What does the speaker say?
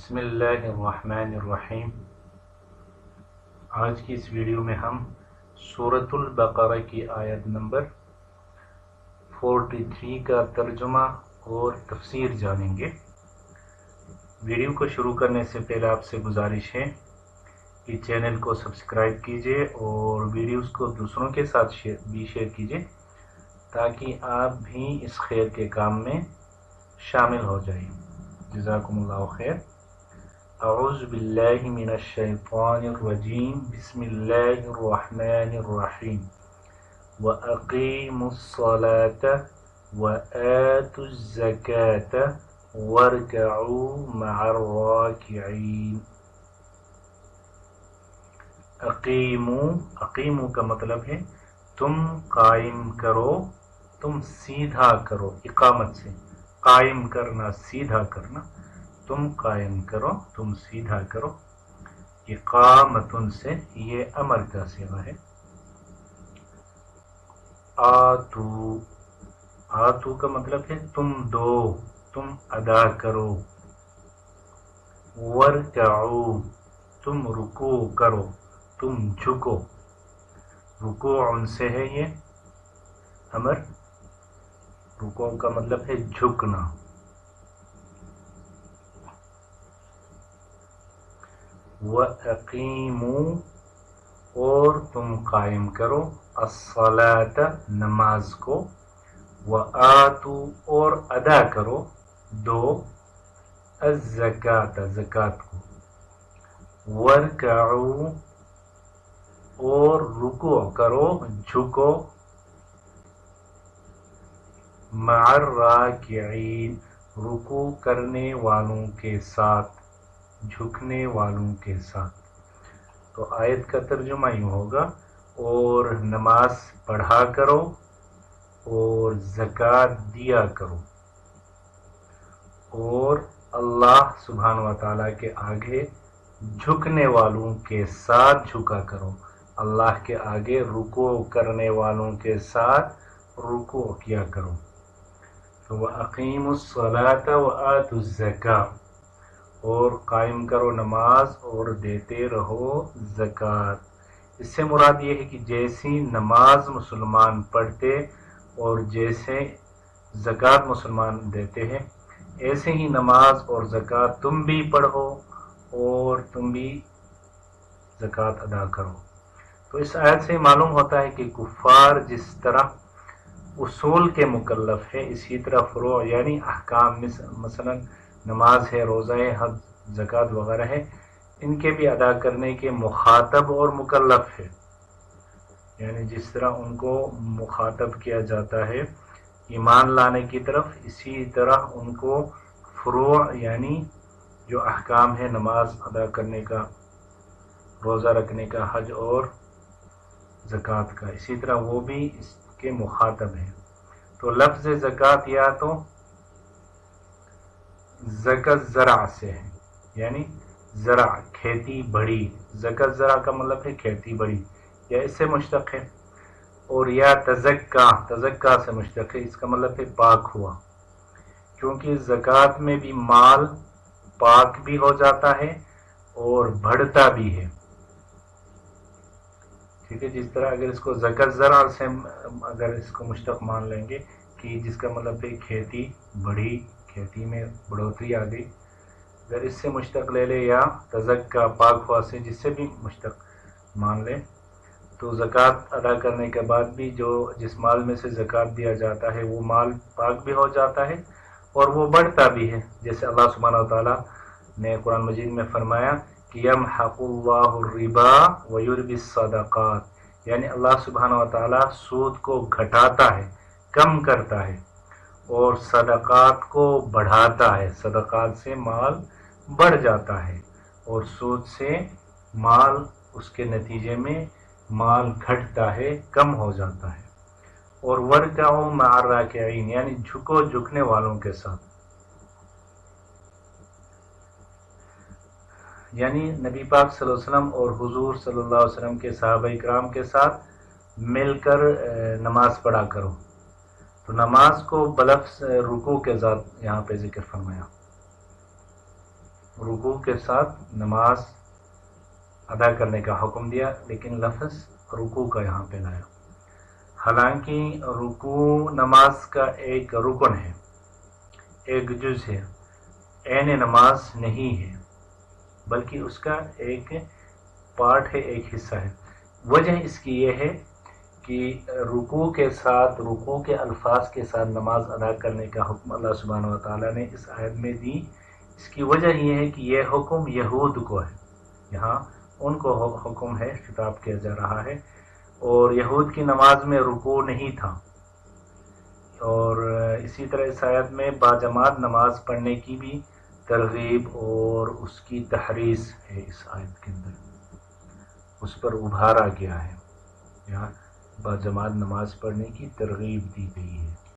بسم اللہ الرحمن الرحیم۔ آج کی اس ویڈیو میں ہم سورۃ البقرہ کی آیت نمبر 43 کا ترجمہ اور تفسیر جانیں گے۔ ویڈیو کو شروع کرنے سے پہلے آپ سے گزارش ہے کہ چینل کو سبسکرائب کیجیے اور ویڈیوز کو دوسروں کے ساتھ بھی شیئر کیجیے تاکہ آپ بھی اس خیر کے کام میں شامل ہو جائیں۔ جزاکم اللہ خیر۔ اعوذ باللہ من الشیطان الرجیم، بسم اللہ الرحمن الرحیم۔ وَأَقِیمُوا الصَّلَاةَ وَآتُوا الزَّکَاةَ وَارْکَعُوا مَعَ الرَّاکِعِینَ۔ اقیمو کا مطلب ہے تم قائم کرو، تم سیدھا کرو، اقامت سے قائم کرنا، سیدھا کرنا، تم قائم کرو، تم سیدھا کرو۔ اقامتن سے یہ امر کا صیغہ ہے۔ آتو کا مطلب ہے تم دو، تم ادا کرو۔ ورکعو تم رکوع کرو، تم جھکو۔ رکوع ان سے ہے یہ امر، رکوع کا مطلب ہے جھکنا۔ وَأَقِیمُوا اور تم قائم کرو، الصَّلَاةَ نماز کو، وَآتُوا اور ادا کرو، دو، الزَّکَاةَ زکوٰۃ کو، وَارْکَعُوا اور رکوع کرو، جھکو، مع الراکعین رکوع کرنے والوں کے ساتھ، جھکنے والوں کے ساتھ۔ تو آیت کا ترجمہ یوں ہوگا، اور نماز پڑھا کرو اور زکوٰۃ دیا کرو، اور اللہ سبحانہ و تعالیٰ کے آگے جھکنے والوں کے ساتھ جھکا کرو، اللہ کے آگے رکوع کرنے والوں کے ساتھ رکوع کیا کرو۔ تو وَأَقِیمُوا الصَّلَاةَ وَآتُوا الزَّکَاةَ اور قائم کرو نماز اور دیتے رہو زکوٰۃ۔ اس سے مراد یہ ہے کہ جیسی نماز مسلمان پڑھتے اور جیسے زکوٰۃ مسلمان دیتے ہیں، ایسے ہی نماز اور زکوٰۃ تم بھی پڑھو اور تم بھی زکوٰۃ ادا کرو۔ تو اس آیت سے معلوم ہوتا ہے کہ کفار جس طرح اصول کے مکلف ہے، اسی طرح فروع یعنی احکام، مثلا نماز ہے، روزہ ہے، حج، زکوٰۃ وغیرہ ہے، ان کے بھی ادا کرنے کے مخاطب اور مکلف ہے۔ یعنی جس طرح ان کو مخاطب کیا جاتا ہے ایمان لانے کی طرف، اسی طرح ان کو فروع یعنی جو احکام ہے نماز ادا کرنے کا، روزہ رکھنے کا، حج اور زکوٰۃ کا، اسی طرح وہ بھی اس کے مخاطب ہیں۔ تو لفظ زکوٰۃ یا تو زکاة زرع سے ہے، یعنی زرع کھیتی بڑی، زکاة زرع کا مطلب ہے کھیتی بڑی، یا اس سے مشتق ہے، اور یا تزکا سے مشتق ہے، اس کا مطلب ہے پاک ہوا، کیونکہ زکوٰۃ میں بھی مال پاک بھی ہو جاتا ہے اور بڑھتا بھی ہے۔ ٹھیک ہے، جس طرح اگر اس کو زکاة زرع سے اگر اس کو مشتق مان لیں گے کہ جس کا مطلب ہے کھیتی بڑھی، کھیتی میں بڑھوتری آ گئی، اگر اس سے مشتق لے لے، یا تزکا پاک ہوا سے جس سے بھی مشتق مان لے، تو زکوٰۃ ادا کرنے کے بعد بھی جس مال میں سے زکوٰۃ دیا جاتا ہے وہ مال پاک بھی ہو جاتا ہے اور وہ بڑھتا بھی ہے، جیسے اللہ سبحانہ و تعالیٰ نے قرآن مجید میں فرمایا کہ یمحق اللہ الربا ویربی الصدقات، یعنی اللہ سبحانہ و تعالیٰ سود کو گھٹاتا ہے، کم کرتا ہے، اور صدقات کو بڑھاتا ہے، صدقات سے مال بڑھ جاتا ہے، اور سود سے مال اس کے نتیجے میں مال گھٹتا ہے، کم ہو جاتا ہے۔ اور وَارْکَعُوا مَعَ الرَّاکِعِینَ یعنی جھکو جھکنے والوں کے ساتھ، یعنی نبی پاک صلی اللہ علیہ وسلم اور حضور صلی اللہ علیہ وسلم کے صحابہ اکرام کے ساتھ مل کر نماز پڑھا کرو۔ تو نماز کو بلفظ رکوع کے ذات یہاں پہ ذکر فرمایا۔ رکوع کے ساتھ نماز ادا کرنے کا حکم دیا، لیکن لفظ رکوع کا یہاں پہ لایا۔ حالانکہ رکوع نماز کا ایک رکن ہے، ایک جز ہے، عین نماز نہیں ہے، بلکہ اس کا ایک پارٹ ہے، ایک حصہ ہے۔ وجہ اس کی یہ ہے کہ رکوع کے ساتھ، رکوع کے الفاظ کے ساتھ نماز ادا کرنے کا حکم اللہ سبحانہ وتعالیٰ نے اس آیت میں دی۔ اس کی وجہ یہ ہے کہ یہ حکم یہود کو ہے، یہاں ان کو حکم ہے، خطاب کیا جا رہا ہے، اور یہود کی نماز میں رکوع نہیں تھا۔ اور اسی طرح اس آیت میں باجماعت نماز پڑھنے کی بھی ترغیب اور اس کی تحریض ہے، اس آیت کے اندر اس پر ابھارا گیا ہے، یہاں باجماعت نماز پڑھنے کی ترغیب دی گئی ہے۔